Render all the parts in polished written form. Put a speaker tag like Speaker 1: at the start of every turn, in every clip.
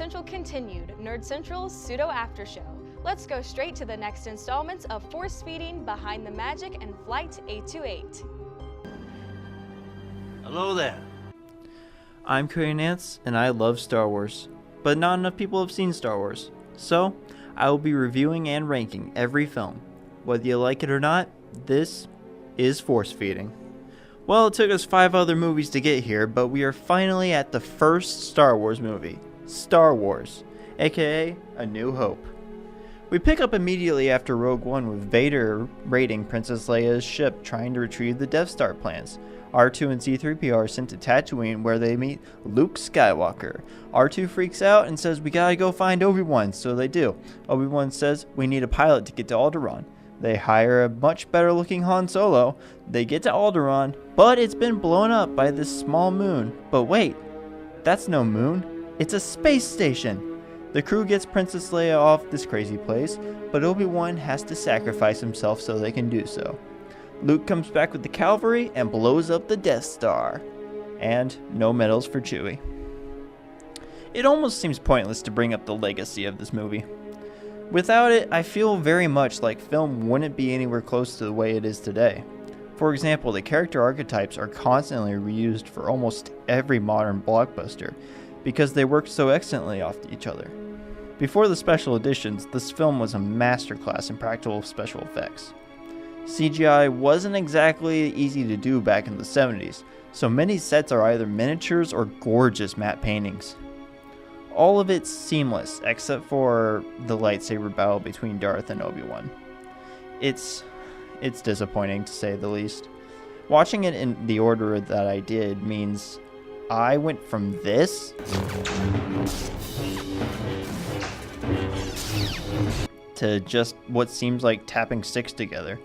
Speaker 1: Central continued, Nerd Central's pseudo after show. Let's go straight to the next installments of Force Feeding Behind the Magic and Flight 828.
Speaker 2: Hello there.
Speaker 3: I'm KNWT, and I love Star Wars, but not enough people have seen Star Wars, so I will be reviewing and ranking every film. Whether you like it or not, this is Force Feeding. Well, it took us 5 other movies to get here, but we are finally at the first Star Wars movie, Star Wars, aka A New Hope. We pick up immediately after Rogue One with Vader raiding Princess Leia's ship trying to retrieve the Death Star plans. R2 and C-3PO are sent to Tatooine where they meet Luke Skywalker. R2 freaks out and says we gotta go find Obi-Wan, so they do. Obi-Wan says we need a pilot to get to Alderaan. They hire a much better looking Han Solo. They get to Alderaan, but it's been blown up by this small moon. But wait, that's no moon, it's a space station. The crew gets Princess Leia off this crazy place, but Obi-Wan has to sacrifice himself so they can do so. Luke comes back with the cavalry and blows up the Death Star. And no medals for Chewie. It almost seems pointless to bring up the legacy of this movie. Without it, I feel very much like film wouldn't be anywhere close to the way it is today. For example, the character archetypes are constantly reused for almost every modern blockbuster because they work so excellently off each other. Before the special editions, this film was a masterclass in practical special effects. CGI wasn't exactly easy to do back in the 70s, so many sets are either miniatures or gorgeous matte paintings. All of it's seamless, except for the lightsaber battle between Darth and Obi-Wan. It's disappointing to say the least. Watching it in the order that I did means I went from this to just what seems like tapping sticks together.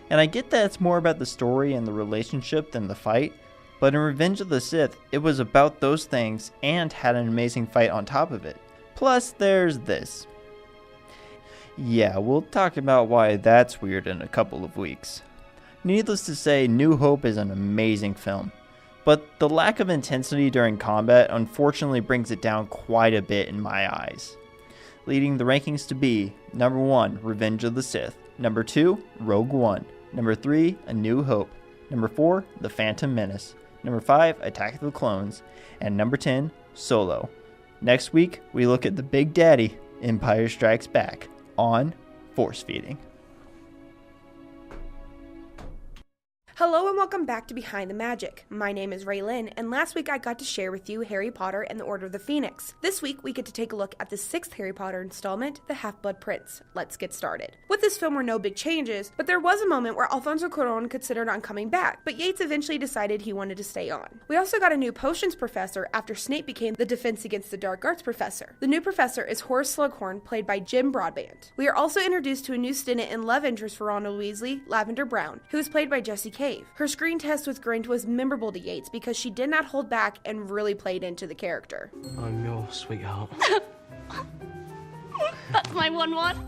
Speaker 3: And I get that it's more about the story and the relationship than the fight, but in Revenge of the Sith, it was about those things and had an amazing fight on top of it. Plus, there's this. Yeah, we'll talk about why that's weird in a couple of weeks. Needless to say, New Hope is an amazing film, but the lack of intensity during combat unfortunately brings it down quite a bit in my eyes. Leading the rankings to be, number 1, Revenge of the Sith, number 2, Rogue One, number 3, A New Hope, number 4, The Phantom Menace, number 5, Attack of the Clones, and number 10, Solo. Next week, we look at the Big Daddy, Empire Strikes Back, on Force Feeding.
Speaker 4: Hello and welcome back to Behind the Magic. My name is Raylyn, and last week I got to share with you Harry Potter and the Order of the Phoenix. This week we get to take a look at the 6th Harry Potter installment, The Half-Blood Prince. Let's get started. With this film were no big changes, but there was a moment where Alfonso Cuarón considered on coming back, but Yates eventually decided he wanted to stay on. We also got a new potions professor after Snape became the Defense Against the Dark Arts professor. The new professor is Horace Slughorn, played by Jim Broadbent. We are also introduced to a new student and love interest for Ronald Weasley, Lavender Brown, who is played by Jessie Cave. Her screen test with Grinch was memorable to Yates because she did not hold back and really played into the character.
Speaker 2: I'm your sweetheart.
Speaker 5: That's my 1-1.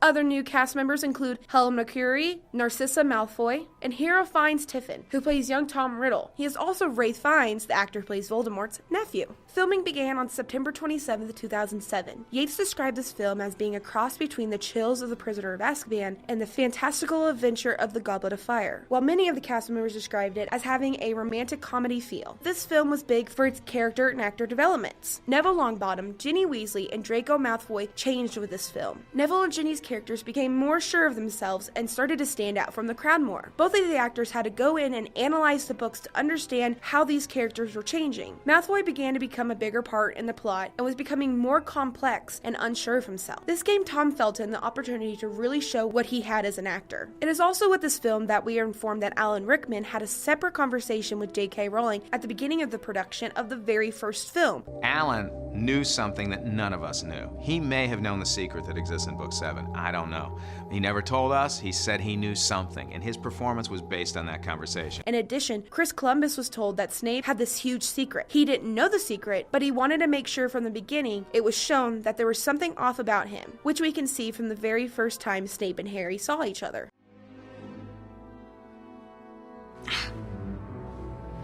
Speaker 4: Other new cast members include Helen McCreary, Narcissa Malfoy, and Hero Fiennes Tiffin, who plays young Tom Riddle. He is also Ralph Fiennes, the actor who plays Voldemort's nephew. Filming began on September 27, 2007. Yates described this film as being a cross between The Chills of the Prisoner of Azkaban and The Fantastical Adventure of the Goblet of Fire, while many of the cast members described it as having a romantic comedy feel. This film was big for its character and actor developments. Neville Longbottom, Ginny Weasley, and Draco Malfoy changed with this film. Neville and Ginny's characters became more sure of themselves and started to stand out from the crowd more. Both of the actors had to go in and analyze the books to understand how these characters were changing. Malfoy began to become a bigger part in the plot and was becoming more complex and unsure of himself. This gave Tom Felton the opportunity to really show what he had as an actor. It is also with this film that we are informed that Alan Rickman had a separate conversation with J.K. Rowling at the beginning of the production of the very first film.
Speaker 6: Alan knew something that none of us knew. He may have known the secret that exists in Book 7. I don't know. He never told us. He said he knew something, and his performance was based on that conversation.
Speaker 4: In addition, Chris Columbus was told that Snape had this huge secret. He didn't know the secret, but he wanted to make sure from the beginning it was shown that there was something off about him, which we can see from the very first time Snape and Harry saw each other.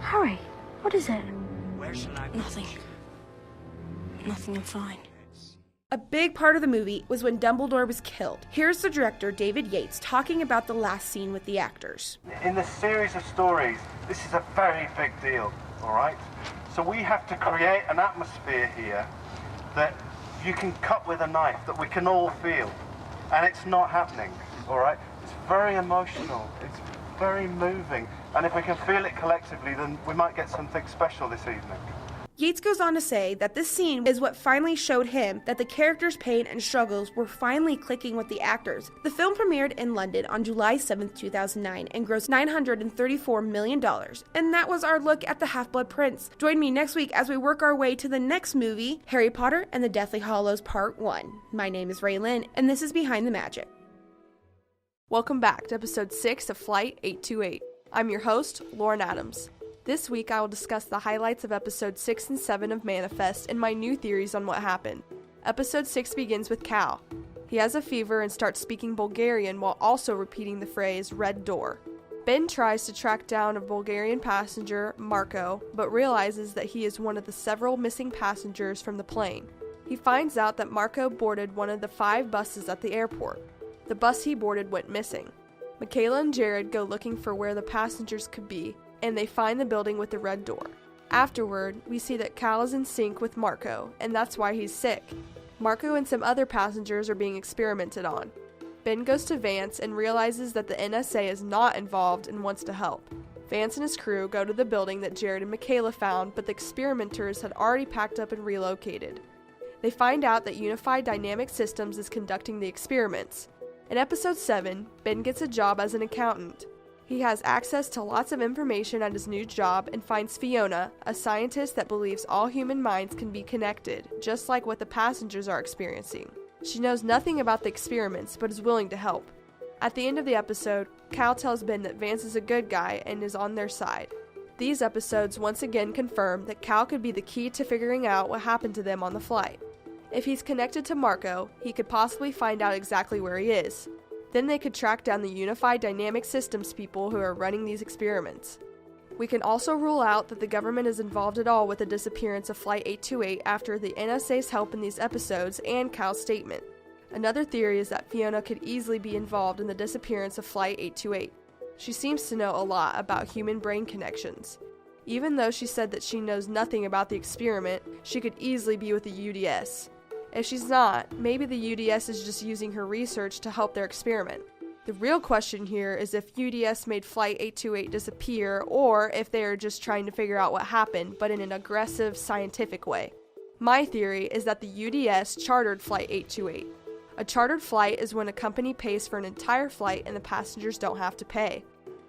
Speaker 5: Harry, what is it?
Speaker 2: Where shall I
Speaker 5: Nothing. Nothing, I'm fine.
Speaker 4: A big part of the movie was when Dumbledore was killed. Here's the director, David Yates, talking about the last scene with the actors.
Speaker 7: In the series of stories, this is a very big deal, all right? So we have to create an atmosphere here that you can cut with a knife, that we can all feel. And it's not happening, all right? It's very emotional, it's very moving. And if we can feel it collectively, then we might get something special this evening.
Speaker 4: Yates goes on to say that this scene is what finally showed him that the characters' pain and struggles were finally clicking with the actors. The film premiered in London on July 7, 2009 and grossed $934 million. And that was our look at the Half-Blood Prince. Join me next week as we work our way to the next movie, Harry Potter and the Deathly Hallows Part 1. My name is Raylyn, and this is Behind the Magic.
Speaker 1: Welcome back to episode 6 of Flight 828. I'm your host, Lauren Adams. This week I will discuss the highlights of episodes 6 and 7 of Manifest and my new theories on what happened. Episode 6 begins with Cal. He has a fever and starts speaking Bulgarian while also repeating the phrase "red door." Ben tries to track down a Bulgarian passenger, Marco, but realizes that he is one of the several missing passengers from the plane. He finds out that Marco boarded one of the 5 buses at the airport. The bus he boarded went missing. Michaela and Jared go looking for where the passengers could be, and they find the building with the red door. Afterward, we see that Cal is in sync with Marco, and that's why he's sick. Marco and some other passengers are being experimented on. Ben goes to Vance and realizes that the NSA is not involved and wants to help. Vance and his crew go to the building that Jared and Michaela found, but the experimenters had already packed up and relocated. They find out that Unified Dynamic Systems is conducting the experiments. In episode 7, Ben gets a job as an accountant. He has access to lots of information at his new job and finds Fiona, a scientist that believes all human minds can be connected, just like what the passengers are experiencing. She knows nothing about the experiments, but is willing to help. At the end of the episode, Cal tells Ben that Vance is a good guy and is on their side. These episodes once again confirm that Cal could be the key to figuring out what happened to them on the flight. If he's connected to Marco, he could possibly find out exactly where he is. Then they could track down the Unified Dynamic Systems people who are running these experiments. We can also rule out that the government is involved at all with the disappearance of Flight 828 after the NSA's help in these episodes and Cal's statement. Another theory is that Fiona could easily be involved in the disappearance of Flight 828. She seems to know a lot about human brain connections. Even though she said that she knows nothing about the experiment, she could easily be with the UDS. If she's not, maybe the UDS is just using her research to help their experiment. The real question here is if UDS made Flight 828 disappear, or if they are just trying to figure out what happened, but in an aggressive, scientific way. My theory is that the UDS chartered Flight 828. A chartered flight is when a company pays for an entire flight and the passengers don't have to pay.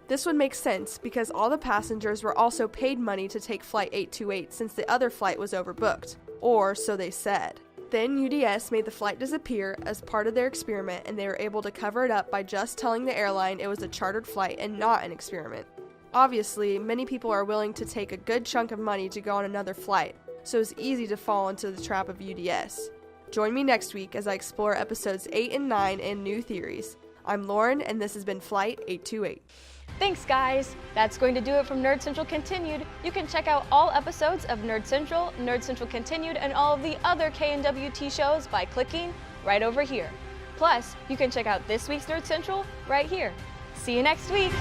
Speaker 1: This would make sense because all the passengers were also paid money to take Flight 828 since the other flight was overbooked, or so they said. Then UDS made the flight disappear as part of their experiment, and they were able to cover it up by just telling the airline it was a chartered flight and not an experiment. Obviously, many people are willing to take a good chunk of money to go on another flight, so it's easy to fall into the trap of UDS. Join me next week as I explore episodes 8 and 9 and new theories. I'm Lauren, and this has been Flight 828. Thanks, guys! That's going to do it from Nerd Central Continued. You can check out all episodes of Nerd Central Continued, and all of the other KNWT shows by clicking right over here. Plus, you can check out this week's Nerd Central right here. See you next week!